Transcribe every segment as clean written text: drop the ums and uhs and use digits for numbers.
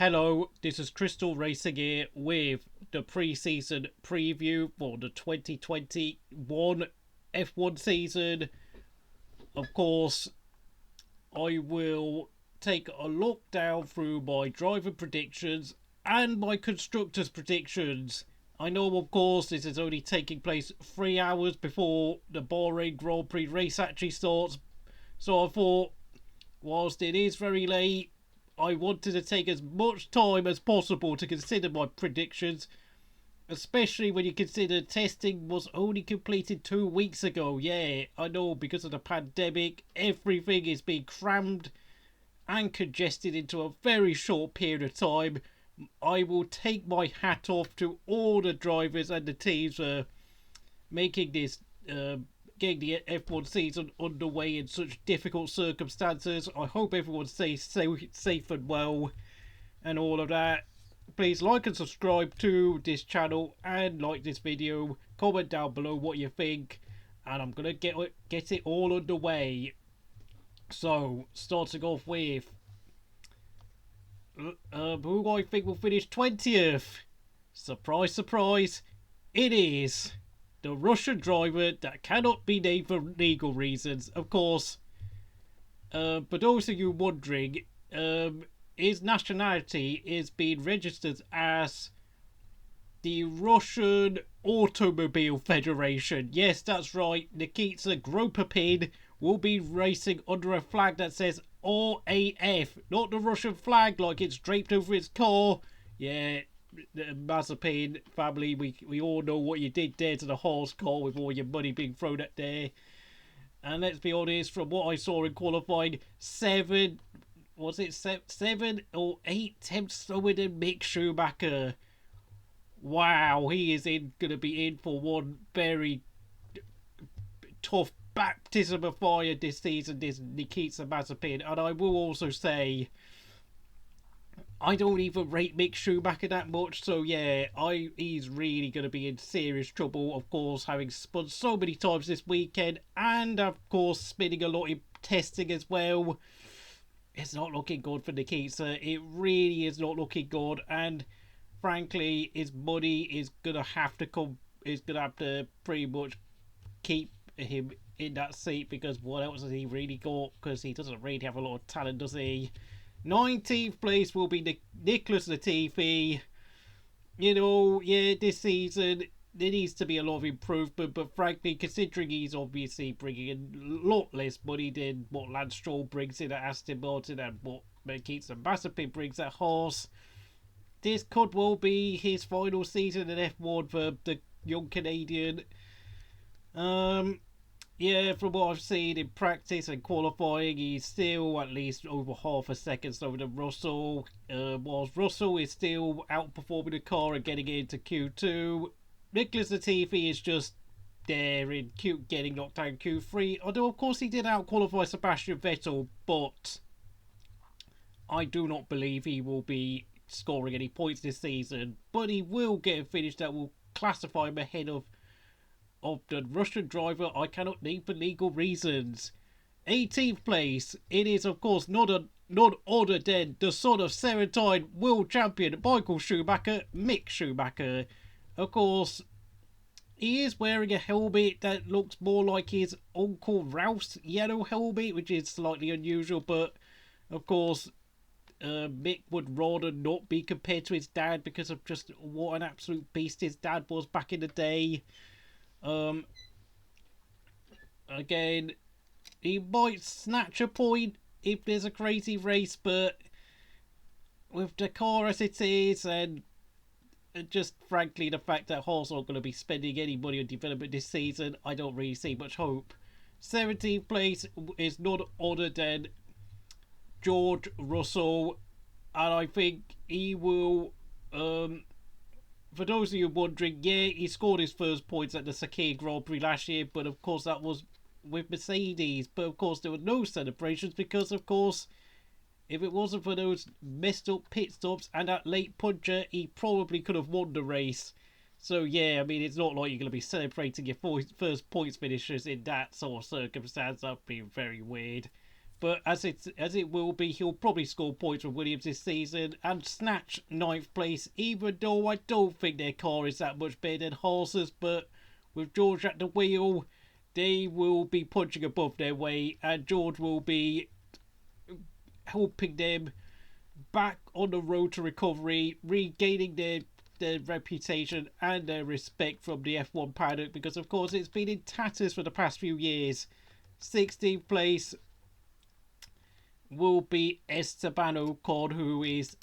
Hello, this is Crystal Racing here with the pre-season preview for the 2021 F1 season. Of course, I will take a look down through my driver predictions and my constructors predictions. I know, of course, this is only taking place 3 hours before the Bahrain Grand Prix race actually starts, so I thought, whilst it is very late, I wanted to take as much time as possible to consider my predictions, especially when you consider testing was only completed 2 weeks ago. Yeah, I know, because of the pandemic, everything is being crammed and congested into a very short period of time. I will take my hat off to all the drivers and the teams for making this getting the F1 season underway in such difficult circumstances. I hope everyone stays safe and well and all of that. Please like and subscribe to this channel and like this video. Comment down below what you think, and I'm gonna get it all underway. So, starting off with who I think will finish 20th. Surprise, surprise, it is the Russian driver that cannot be named for legal reasons. Of course, for those of you wondering, his nationality is being registered as the Russian Automobile Federation. Yes, that's right. Nikita Gropopin will be racing under a flag that says RAF, not the Russian flag like it's draped over his car. Yeah, the Mazepin family, we all know what you did there to the horse car with all your money being thrown at there. And let's be honest, from what I saw in qualifying, seven or 8 tenths slower than Mick Schumacher. Wow, he is going to be in for one very tough baptism of fire this season, this Nikita Mazepin. And I will also say, I don't even rate Mick Schumacher that much, so yeah, he's really going to be in serious trouble, of course, having spun so many times this weekend, and of course spinning a lot in testing as well. It's not looking good for Nikita. It really is not looking good, and frankly, his money is going to have to pretty much keep him in that seat, because what else has he really got? Because he doesn't really have a lot of talent, does he? 19th place will be Nicholas Latifi. You know, yeah, this season there needs to be a lot of improvement, but frankly, considering he's obviously bringing in a lot less money than what Lance Stroll brings in at Aston Martin and what Nikita Mazepin brings at Haas, this could well be his final season in F1 for the young Canadian. Yeah, from what I've seen in practice and qualifying, he's still at least over half a second slower than Russell. Whilst Russell is still outperforming the car and getting into Q2, Nicholas Latifi is just there in getting knocked down Q3. Although, of course, he did outqualify Sebastian Vettel, but I do not believe he will be scoring any points this season. But he will get a finish that will classify him ahead of the Russian driver I cannot name for legal reasons. 18th place, it is of course none other than the son of seven-time world champion Michael Schumacher, Mick Schumacher. Of course, he is wearing a helmet that looks more like his Uncle Ralph's yellow helmet, which is slightly unusual, but of course, Mick would rather not be compared to his dad because of just what an absolute beast his dad was back in the day. Again, he might snatch a point if there's a crazy race, but with the car as it is, and just frankly the fact that Haas aren't going to be spending any money on development this season, I don't really see much hope. 17th place is none other than George Russell, and I think he will, for those of you wondering, yeah, he scored his first points at the Sakir Grand Prix last year, but of course that was with Mercedes. But of course there were no celebrations because, of course, if it wasn't for those messed up pit stops and that late puncher, he probably could have won the race. So yeah, I mean, it's not like you're going to be celebrating your first points finishers in that sort of circumstance. That would be very weird. But as it will be, he'll probably score points from Williams this season and snatch ninth place, even though I don't think their car is that much better than Haas's. But with George at the wheel, they will be punching above their weight, and George will be helping them back on the road to recovery, regaining their reputation and their respect from the F1 paddock, because of course it's been in tatters for the past few years. 16th place will be Esteban Ocon, who is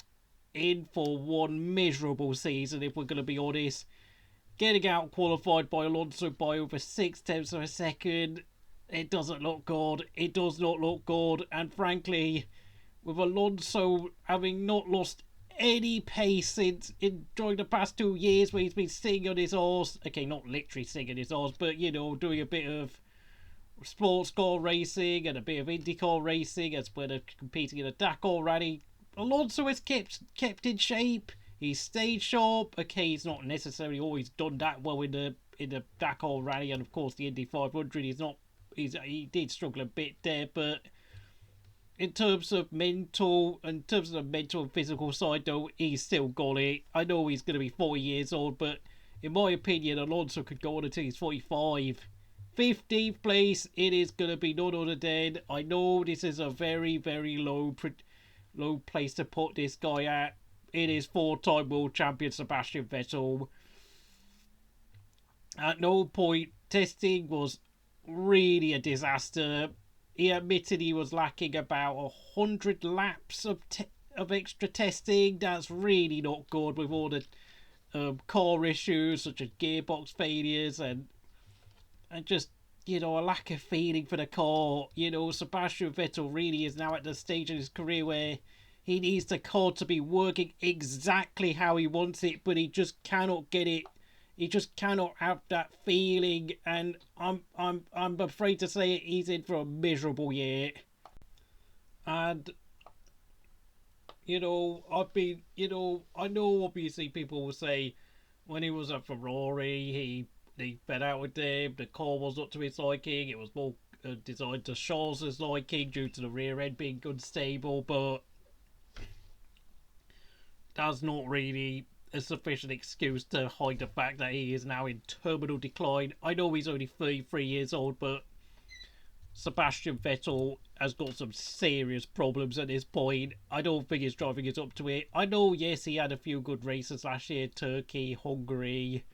in for one miserable season, if we're going to be honest. Getting out qualified by Alonso by over 6/10 of a second. It doesn't look good. It does not look good. And frankly, with Alonso having not lost any pace during the past 2 years, where he's been sitting on his horse. Okay, not literally sitting on his horse, but doing a bit of sports car racing and a bit of IndyCar racing as well as competing in a Dakar rally. Alonso has kept in shape. He's stayed sharp. Okay, he's not necessarily always done that well in the Dakar rally, and of course the Indy 500. He did struggle a bit there, but in terms of the mental and physical side, though, he's still got it. I know he's going to be 40 years old, but in my opinion, Alonso could go on until he's 45. 15th place, it is going to be none other than, I know this is a very, very low place to put this guy at. It is 4-time world champion Sebastian Vettel. At no point, testing was really a disaster. He admitted he was lacking about 100 laps of extra testing. That's really not good with all the car issues such as gearbox failures and just, a lack of feeling for the car. Sebastian Vettel really is now at the stage in his career where he needs the car to be working exactly how he wants it, but he just cannot get it. He just cannot have that feeling, and I'm afraid to say it, he's in for a miserable year. And I know obviously people will say when he was at Ferrari, he fed out with them. The car was not to his liking. It was more designed to Charles's liking due to the rear end being unstable, but that's not really a sufficient excuse to hide the fact that he is now in terminal decline. I know he's only 33 years old, but Sebastian Vettel has got some serious problems at this point. I don't think his driving is up to it. I know, yes, he had a few good races last year, Turkey, Hungary,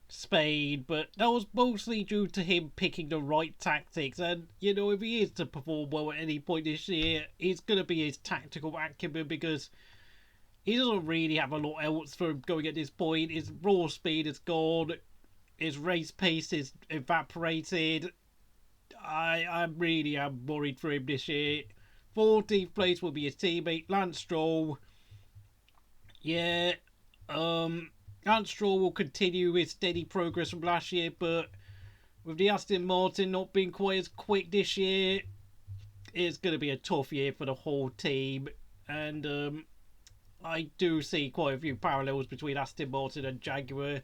Spain, but that was mostly due to him picking the right tactics. And, if he is to perform well at any point this year, it's going to be his tactical acumen, because he doesn't really have a lot else for him going at this point. His raw speed is gone. His race pace is evaporated. I really am worried for him this year. 14th place will be his teammate, Lance Stroll. Yeah, Lance Stroll will continue his steady progress from last year, but with the Aston Martin not being quite as quick this year, it's going to be a tough year for the whole team. And I do see quite a few parallels between Aston Martin and Jaguar.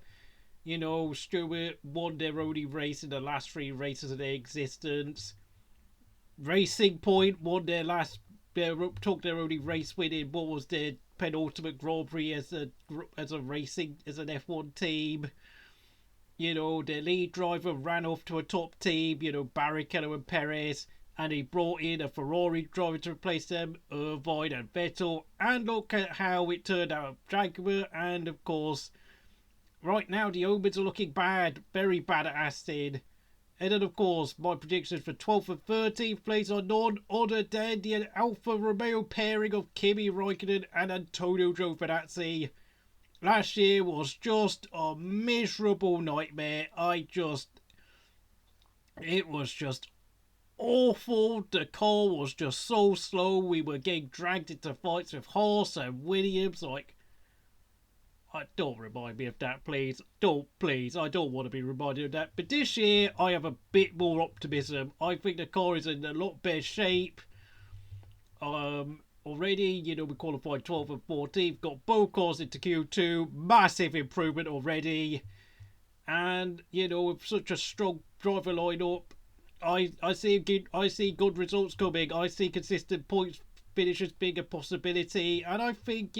Stewart won their only race in the last 3 races of their existence. Racing Point won took their only race win in what was their penultimate Grand Prix as an F1 team. Their lead driver ran off to a top team, Barrichello and Perez, and he brought in a Ferrari driver to replace them, Irvine and Vettel, and look at how it turned out. Jaguar, and of course, right now the omens are looking bad, very bad at Aston. And then of course, my predictions for 12th and 13th place are none other than the Alfa Romeo pairing of Kimi Räikkönen and Antonio Giovinazzi. Last year was just a miserable nightmare. It was just awful. The car was just so slow. We were getting dragged into fights with Haas and Williams. Don't remind me of that, please. Please. I don't want to be reminded of that. But this year, I have a bit more optimism. I think the car is in a lot better shape. Already, we qualified 12th and 14th. Got both cars into Q2. Massive improvement already. And, with such a strong driver lineup, I see good results coming. I see consistent points finishes being a possibility, and I think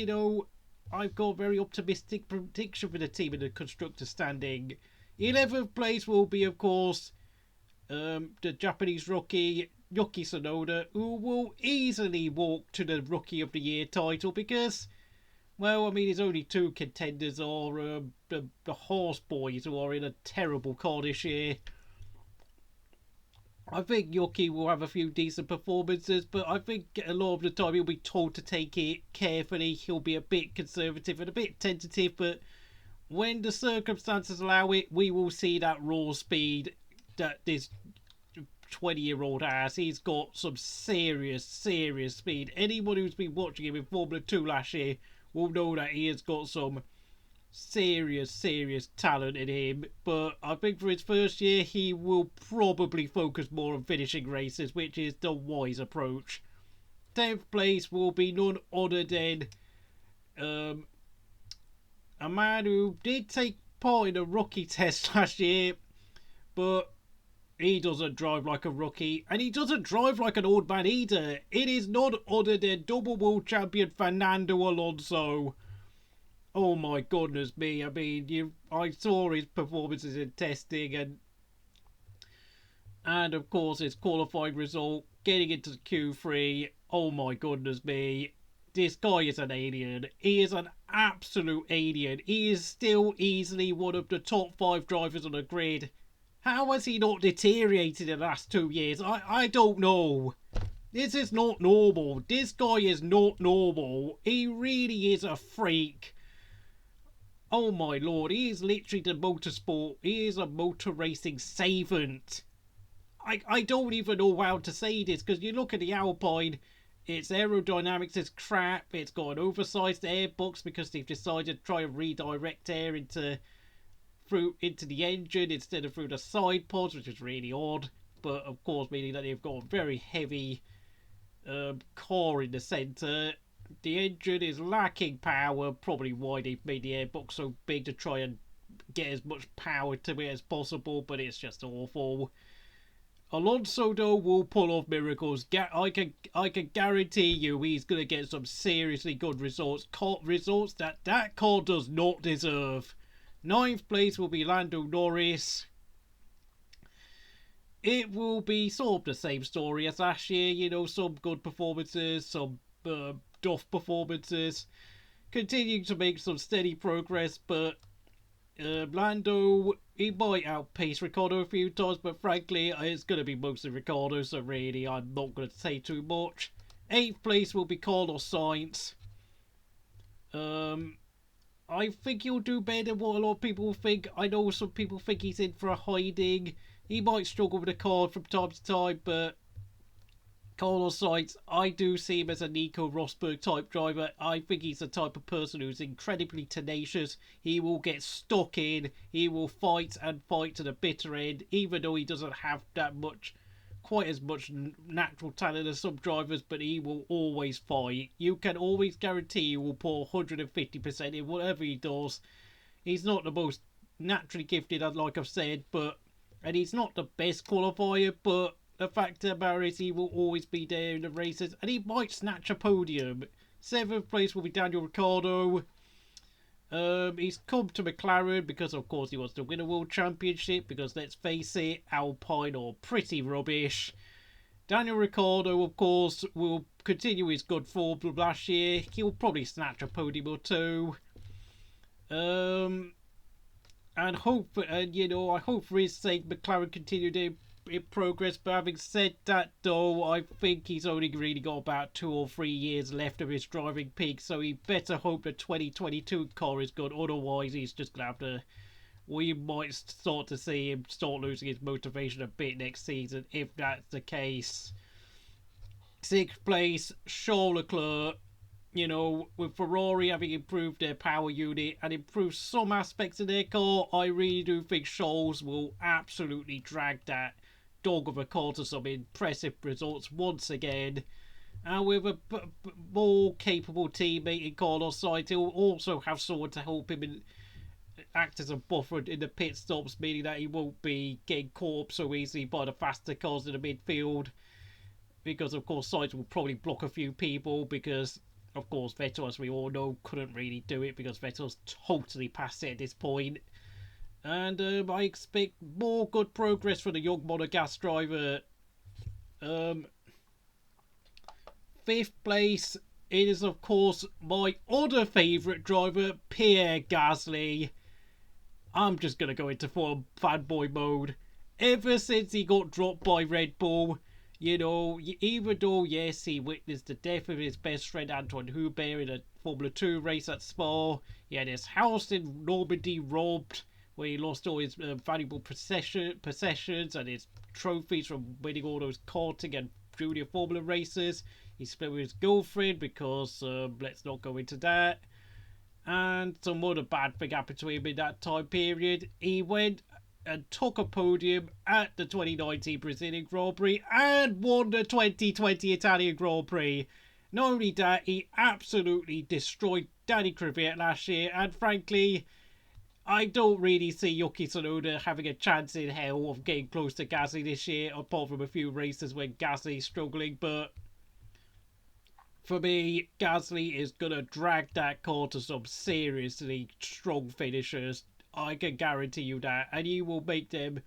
I've got a very optimistic prediction for the team in the constructor standing. 11th place will be, of course, the Japanese rookie Yuki Tsunoda, who will easily walk to the Rookie of the Year title because, well, I mean, his only two contenders are the Horse Boys, who are in a terrible car this year. I think Yuki will have a few decent performances, but I think a lot of the time he'll be told to take it carefully. He'll be a bit conservative and a bit tentative, but when the circumstances allow it, we will see that raw speed that this 20-year-old has. He's got some serious speed. Anyone who's been watching him in Formula 2 last year will know that he has got some serious talent in him, but I think for his first year he will probably focus more on finishing races, which is the wise approach. 10th place will be none other than a man who did take part in a rookie test last year, but he doesn't drive like a rookie, and he doesn't drive like an old man either. It is none other than double world champion Fernando Alonso. Oh my goodness me! I mean, I saw his performances in testing, and of course his qualifying result, getting into Q3. Oh my goodness me! This guy is an alien. He is an absolute alien. He is still easily one of the top 5 drivers on the grid. How has he not deteriorated in the last 2 years? I don't know. This is not normal. This guy is not normal. He really is a freak. Oh my lord, he is literally the motorsport. He is a motor racing savant. I don't even know how to say this, because you look at the Alpine, its aerodynamics is crap. It's got an oversized airbox because they've decided to try and redirect air into the engine instead of through the side pods, which is really odd. But of course, meaning that they've got a very heavy core in the centre. The engine is lacking power, probably why they've made the airbox so big to try and get as much power to it as possible, but it's just awful. Alonso though will pull off miracles. I can guarantee you he's going to get some seriously good results. Results that car does not deserve. 9th place will be Lando Norris. It will be sort of the same story as last year. Some good performances, some duff performances, continuing to make some steady progress, but Lando, he might outpace Ricciardo a few times, but frankly it's going to be mostly Ricciardo, so really I'm not going to say too much. 8th place will be Carlos Sainz. I think he'll do better than what a lot of people think. I know some people think he's in for a hiding. He might struggle with the car from time to time, but Carlos Sainz, I do see him as a Nico Rosberg type driver. I think he's the type of person who's incredibly tenacious. He will get stuck in. He will fight and fight to the bitter end, even though he doesn't have quite as much natural talent as some drivers, but he will always fight. You can always guarantee he will pour 150% in whatever he does. He's not the most naturally gifted, like I've said, and he's not the best qualifier, but the fact of the matter is he will always be there in the races, and he might snatch a podium. 7th place will be Daniel Ricciardo. He's come to McLaren because, of course, he wants to win a world championship, because, let's face it, Alpine are pretty rubbish. Daniel Ricciardo, of course, will continue his good form from last year. He'll probably snatch a podium or two. I hope for his sake McLaren continue to in progress, but having said that though, I think he's only really got about 2 or 3 years left of his driving peak, so he better hope the 2022 car is good, otherwise he's just gonna have to, we might start to see him start losing his motivation a bit next season if that's the case. 6th place, Charles Leclerc. With Ferrari having improved their power unit and improved some aspects of their car, I really do think Charles will absolutely drag that dog of a car to some impressive results once again. And with a more capable teammate in Carlos Sainz, he'll also have someone to help him act as a buffer in the pit stops, meaning that he won't be getting caught up so easily by the faster cars in the midfield. Because, of course, Sainz will probably block a few people because, of course, Vettel, as we all know, couldn't really do it because Vettel's totally past it at this point. And I expect more good progress for the young Monegasque driver. Fifth place, it is, of course, my other favourite driver, Pierre Gasly. I'm just going to go into full fanboy mode. Ever since he got dropped by Red Bull, you know, even though, yes, he witnessed the death of his best friend Antoine Hubert in a Formula 2 race at Spa, he had his house in Normandy robbed, where he lost all his valuable possessions and his trophies from winning all those karting and junior Formula races. He split with his girlfriend because, let's not go into that. And some other bad thing happened to him in that time period. He went and took a podium at the 2019 Brazilian Grand Prix and won the 2020 Italian Grand Prix. Not only that, he absolutely destroyed Danny Kvyat last year, and frankly, I don't really see Yuki Tsunoda having a chance in hell of getting close to Gasly this year, apart from a few races when Gasly's struggling, but for me, Gasly is going to drag that car to some seriously strong finishers. I can guarantee you that. And he will make them...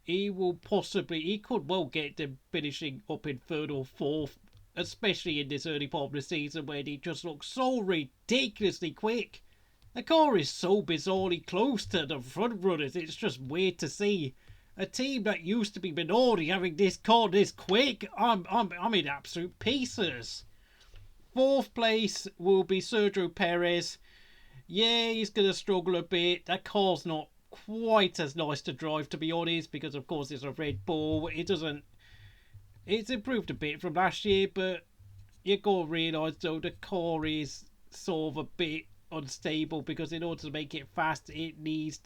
He could well get them finishing up in third or fourth, especially in this early part of the season where he just looks so ridiculously quick. The car is so bizarrely close to the front runners, it's just weird to see. A team that used to be minority having this car this quick, I'm in absolute pieces. Fourth place will be Sergio Perez. Yeah, he's going to struggle a bit. That car's not quite as nice to drive, to be honest, because of course it's a Red Bull. It's improved a bit from last year, but you got to realise though the car is sort of a bit unstable because in order to make it fast, it needs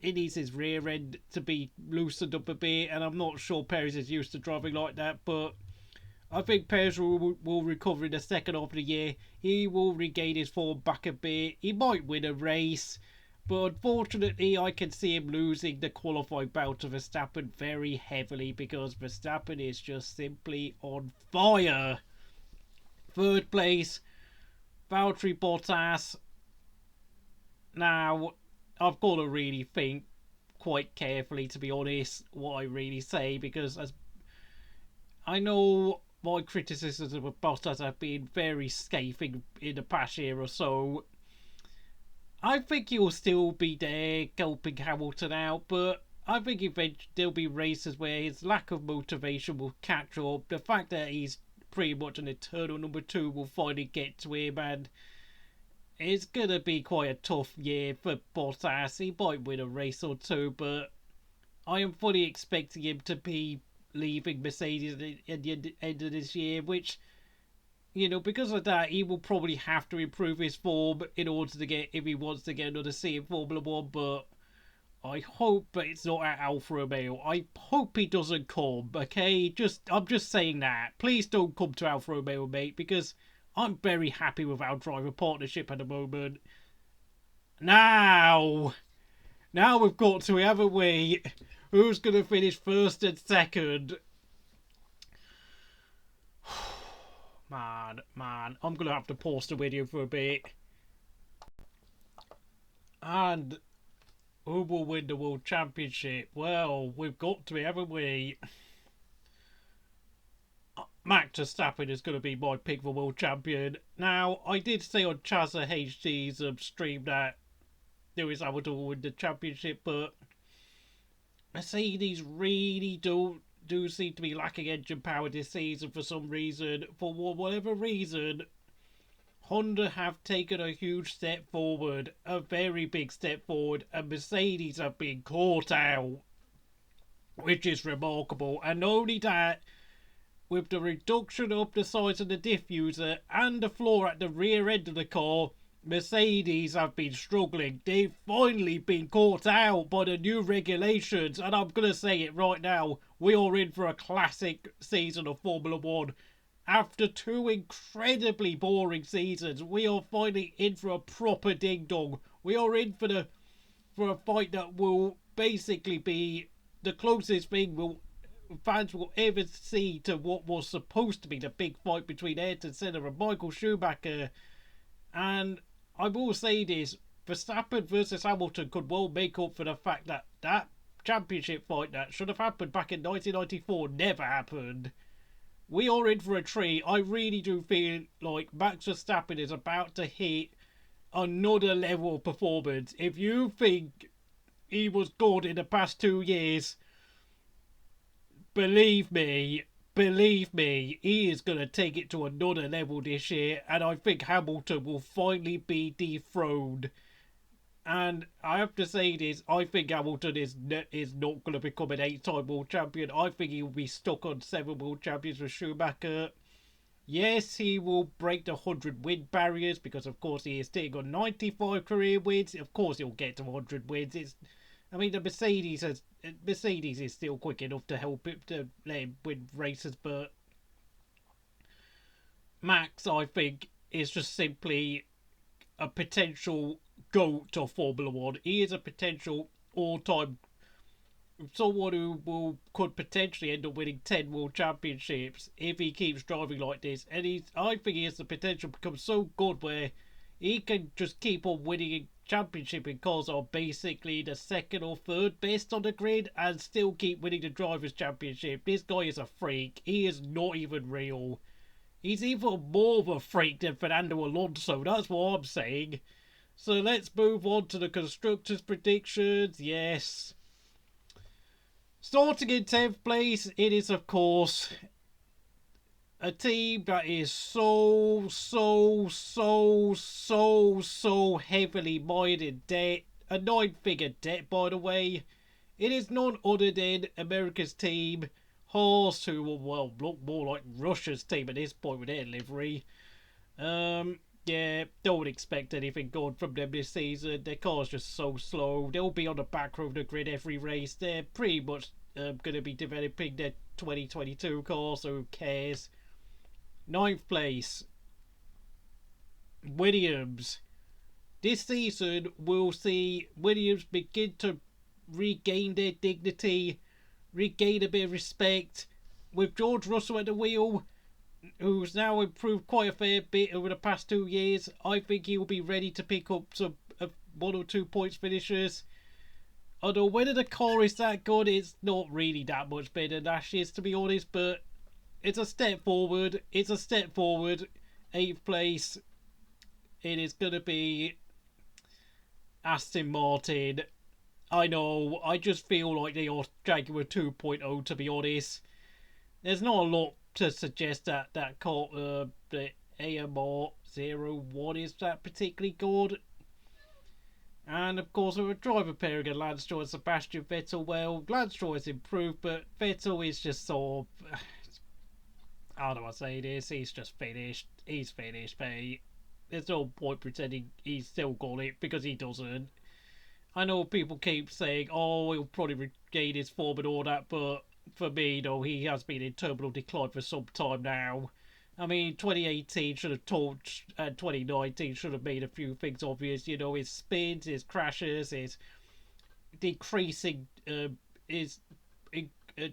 his rear end to be loosened up a bit, and I'm not sure Perez is used to driving like that, but I think Perez will recover in the second half of the year. He will regain his form back a bit. He might win a race, but unfortunately I can see him losing the qualifying bout to Verstappen very heavily because Verstappen is just simply on fire. Third place, Valtteri Bottas. Now, I've got to really think quite carefully, to be honest, what I really say, because as I know my criticisms of Bottas have been very scathing in the past year or so. I think he'll still be there gulping Hamilton out, but I think eventually there'll be races where his lack of motivation will catch up. The fact that he's pretty much an eternal number 2 will finally get to him, and it's going to be quite a tough year for Bottas. He might win a race or two, but I am fully expecting him to be leaving Mercedes at the end of this year, which, you know, because of that, he will probably have to improve his form in order to get, if he wants to get another seat in Formula 1, but I hope that it's not at Alfa Romeo. I hope he doesn't come, okay? I'm just saying that. Please don't come to Alfa Romeo, mate, because I'm very happy with our driver partnership at the moment. Now we've got to, haven't we? Who's going to finish first and second? Man, I'm going to have to pause the video for a bit. And who will win the World Championship? Well, we've got to, haven't we? Max Verstappen is going to be my pick for World Champion. Now, I did say on Chazza HD's stream that Lewis Hamilton will win the championship, but Mercedes really do seem to be lacking engine power this season for some reason. For whatever reason, Honda have taken a huge step forward, a very big step forward, and Mercedes have been caught out, which is remarkable. And not only that, with the reduction of the size of the diffuser and the floor at the rear end of the car, Mercedes have been struggling. They've finally been caught out by the new regulations, and I'm going to say it right now, we are in for a classic season of Formula 1. After 2 incredibly boring seasons, we are finally in for a proper ding-dong We are in for a fight that will basically be the closest thing fans will ever see to what was supposed to be the big fight between Ayrton Senna and Michael Schumacher. And I will say this: Verstappen versus Hamilton could well make up for the fact that that championship fight that should have happened back in 1994 never happened. We are in for a treat. I really do feel like Max Verstappen is about to hit another level of performance. If you think he was good in the past 2 years, believe me, he is going to take it to another level this year, and I think Hamilton will finally be dethroned. And I have to say this: I think Hamilton is not going to become an 8-time world champion. I think he will be stuck on 7 world champions with Schumacher. Yes, he will break the 100 win barriers because, of course, he is sitting on 95 career wins. Of course, he'll get to 100 wins. The Mercedes is still quick enough to help him to let him win races, but Max, I think, is just simply a potential GOAT of Formula One. He is a potential all-time someone who could potentially end up winning 10 world championships if he keeps driving like this. And I think he has the potential to become so good where he can just keep on winning a championship in cars are basically the second or third best on the grid and still keep winning the Drivers' Championship. This guy is a freak. He is not even real. He's even more of a freak than Fernando Alonso. That's what I'm saying. So let's move on to the Constructors' predictions. Yes. Starting in 10th place, it is, of course, a team that is so heavily mired in debt. A 9-figure debt, by the way. It is none other than America's team, Haas, who will, well, look more like Russia's team at this point with their livery. Yeah, don't expect anything good from them this season. Their car's just so slow. They'll be on the back row of the grid every race. They're pretty much going to be developing their 2022 car, so who cares? 9th place, Williams. This season will see Williams begin to regain their dignity, regain a bit of respect. With George Russell at the wheel, who's now improved quite a fair bit over the past 2 years, I think he will be ready to pick up some 1 or 2 points finishes. Although whether the car is that good, it's not really that much better than Ash's, to be honest, but it's a step forward. 8th place, it is going to be Aston Martin. I know, I just feel like they are Jaguar 2.0, to be honest. There's not a lot to suggest that car, the AMR 01 is that particularly good. And of course, with a driver pairing of Lance Stroll and Sebastian Vettel, well, Lance Stroll has improved, but Vettel is just sort of, how do I say this? He's just finished. He's finished, mate. There's no point pretending he's still got it because he doesn't. I know people keep saying, oh, he'll probably regain his form and all that, but for me, no, he has been in terminal decline for some time now. 2018 should have taught, and 2019 should have made a few things obvious. His spins, his crashes, his decreasing,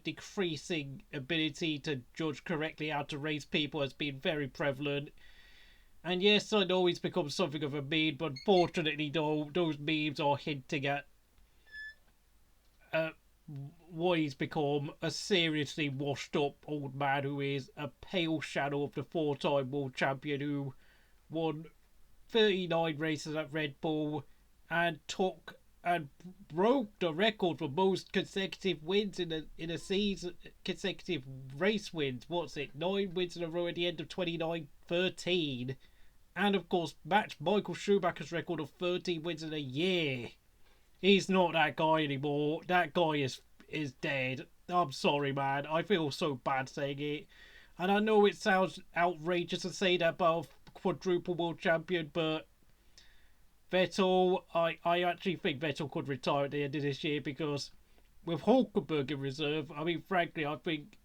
decreasing ability to judge correctly how to race people has been very prevalent. And yes, I know he's become something of a meme, but unfortunately, though, those memes are hinting at what he's become: a seriously washed up old man who is a pale shadow of the 4-time world champion who won 39 races at Red Bull and broke the record for most consecutive wins in a season, consecutive race wins. 9 wins in a row at the end of 2013, and of course matched Michael Schumacher's record of 13 wins in a year. He's not that guy anymore. That guy is dead. I'm sorry, man. I feel so bad saying it. And I know it sounds outrageous to say that about a quadruple world champion, but Vettel, I actually think Vettel could retire at the end of this year because with Hulkenberg in reserve, frankly, I think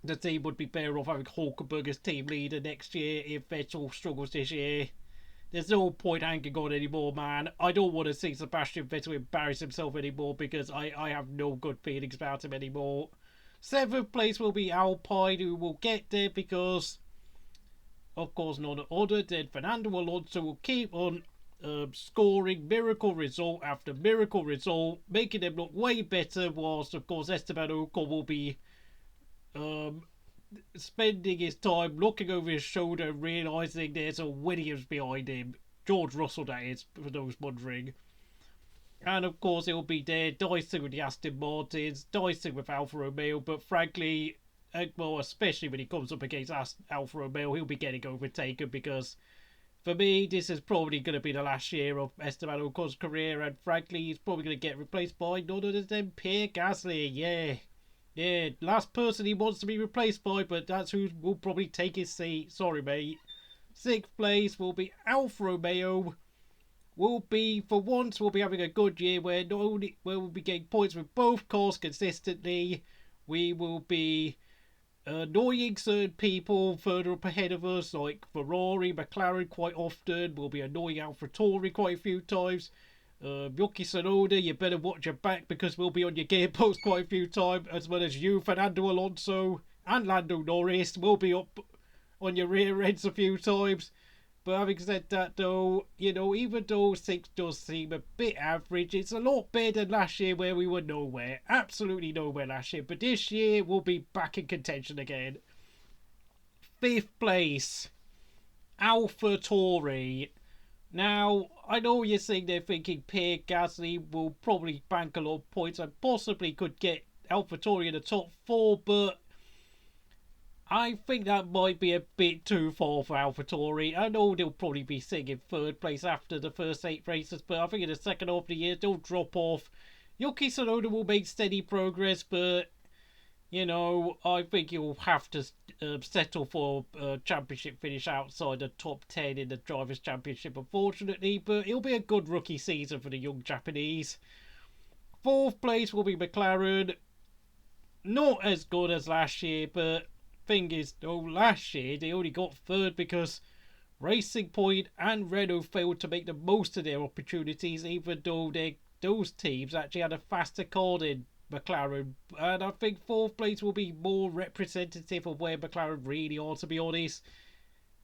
the team would be better off having Hulkenberg as team leader next year if Vettel struggles this year. there's no point hanging on anymore, man. I don't want to see Sebastian Vettel embarrass himself anymore because I have no good feelings about him anymore. 7th place will be Alpine, who will get there because, of course, none other than Fernando Alonso will keep on scoring miracle result after miracle result, making them look way better, whilst, of course, Esteban Ocon will be spending his time looking over his shoulder and realising there's a Williams behind him. George Russell, that is, for those wondering. And of course, he'll be there dicing with the Aston Martins, dicing with Alfa Romeo, but frankly, well, especially when he comes up against Alfa Romeo, he'll be getting overtaken because, for me, this is probably going to be the last year of Esteban Ocon's career, and frankly, he's probably going to get replaced by none other than Pierre Gasly. Yeah, last person he wants to be replaced by, but that's who will probably take his seat. Sorry, mate. 6th place will be Alfa Romeo. For once, we'll be having a good year where not only we'll be getting points with both cars consistently, we will be annoying certain people further up ahead of us, like Ferrari, McLaren quite often. We'll be annoying AlphaTauri quite a few times. Yuki Tsunoda, you better watch your back because we'll be on your gearbox quite a few times, as well as you, Fernando Alonso, and Lando Norris. We'll be up on your rear ends a few times. But having said that, though, even though 6 does seem a bit average, it's a lot better than last year where we were nowhere. Absolutely nowhere last year. But this year, we'll be back in contention again. 5th place, AlphaTauri. Now, I know you're sitting there thinking Pierre Gasly will probably bank a lot of points and possibly could get AlphaTauri in the top 4, but I think that might be a bit too far for AlphaTauri. I know they'll probably be sitting in 3rd place after the first 8 races, but I think in the second half of the year they'll drop off. Yuki Tsunoda will make steady progress, but I think he'll have to settle for a championship finish outside the top 10 in the Drivers' Championship, unfortunately, but it'll be a good rookie season for the young Japanese. 4th place will be McLaren. Not as good as last year, but thing is, though, last year they only got 3rd because Racing Point and Renault failed to make the most of their opportunities, even though those teams actually had a faster car than McLaren, and I think 4th place will be more representative of where McLaren really are, to be honest.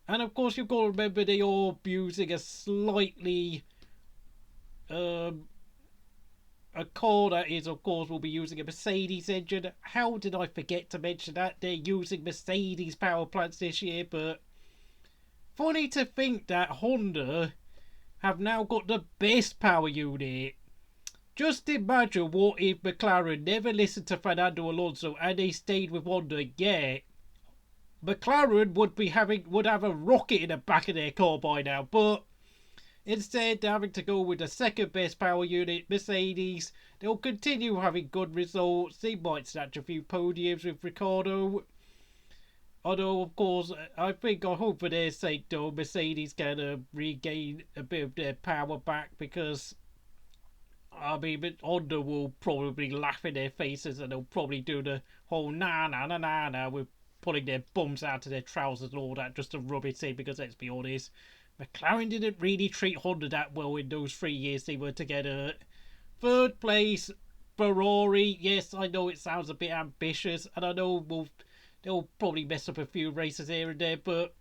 And of course, you've got to remember they are using a slightly a car that is, of course, will be using a Mercedes engine. How did I forget to mention that? They're using Mercedes power plants this year, but funny to think that Honda have now got the best power unit. Just imagine what if McLaren never listened to Fernando Alonso and they stayed with Honda. Yeah, McLaren would have a rocket in the back of their car by now, but instead they're having to go with the second best power unit, Mercedes. They'll continue having good results. They might snatch a few podiums with Ricciardo. Although, of course, I hope for their sake, though, Mercedes can regain a bit of their power back, because but Honda will probably laugh in their faces and they'll probably do the whole na with pulling their bums out of their trousers and all that just to rub it in, because let's be honest, McLaren didn't really treat Honda that well in those 3 years they were together. 3rd place, Ferrari. Yes, I know it sounds a bit ambitious, and I know they'll probably mess up a few races here and there, but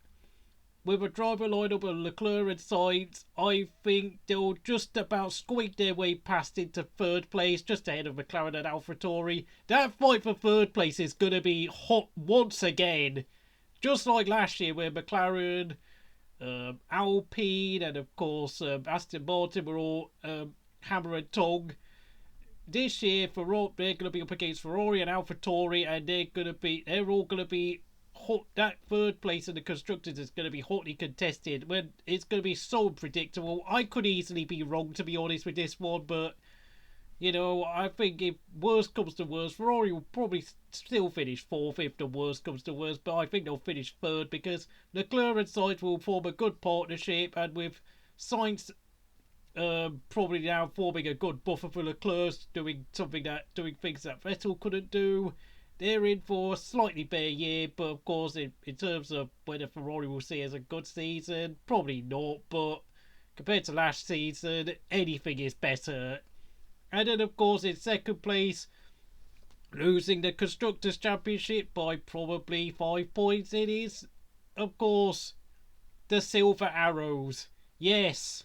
with a driver lineup of Leclerc and Sainz, I think they'll just about squeak their way past into 3rd place, just ahead of McLaren and AlphaTauri. That fight for 3rd place is going to be hot once again, just like last year where McLaren, Alpine, and of course Aston Martin were all hammer and tongue. This year, they're going to be up against Ferrari and AlphaTauri, and they're all going to be hot. That 3rd place in the constructors is going to be hotly contested. When it's going to be so unpredictable. I could easily be wrong, to be honest, with this one, but I think if worst comes to worst, Ferrari will probably still finish 4th if the worst comes to worst, but I think they'll finish 3rd because Leclerc and Sainz will form a good partnership, and with Sainz probably now forming a good buffer for Leclerc, doing things that Vettel couldn't do, they're in for a slightly better year. But of course, in terms of whether Ferrari will see as a good season, probably not. But Compared to last season, anything is better. And then, of course, in second place, losing the Constructors' Championship by probably 5 points, it is, of course, the Silver Arrows. Yes,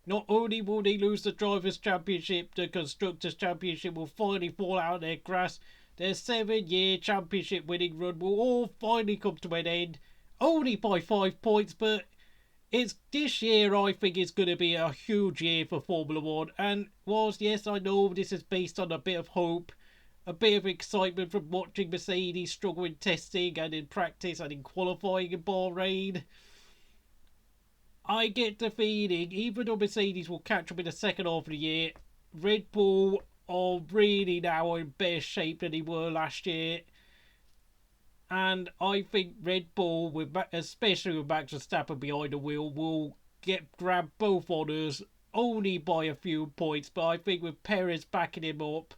not only will they lose the Drivers' Championship, the Constructors' Championship will finally fall out of their grasp. Their 7-year championship winning run will all finally come to an end. Only by 5 points, but this year I think is going to be a huge year for Formula 1. And whilst, yes, I know this is based on a bit of hope, a bit of excitement from watching Mercedes struggle in testing and in practice and in qualifying in Bahrain, I get the feeling, even though Mercedes will catch up in the second half of the year, Red Bull are really now in better shape than they were last year. And I think Red Bull, especially with Max Verstappen behind the wheel, will grab both honours only by a few points. But I think with Perez backing him up,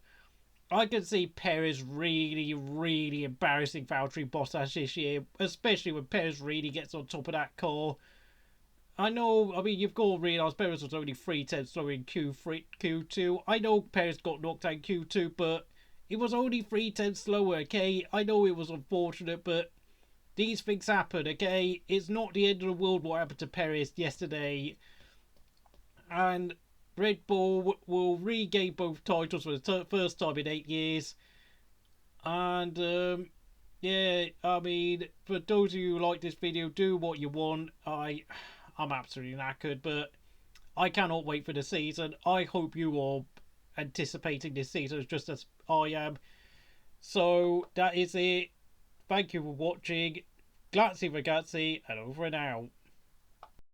I can see Perez really, really embarrassing Valtteri Bottas this year, especially when Perez really gets on top of that car. I know, I mean, you've got to realise Perez was only 3 tenths slower in Q2. I know Perez got knocked out in Q2, but it was only 3 tenths slower, okay? I know it was unfortunate, but these things happen, okay? It's not the end of the world what happened to Perez yesterday. And Red Bull will regain both titles for the first time in 8 years. And, yeah, I mean, for those of you who like this video, do what you want. I'm absolutely knackered, but I cannot wait for the season. I hope you are anticipating this season just as I am. So that is it. Thank you for watching. Grazie ragazzi, and over and out.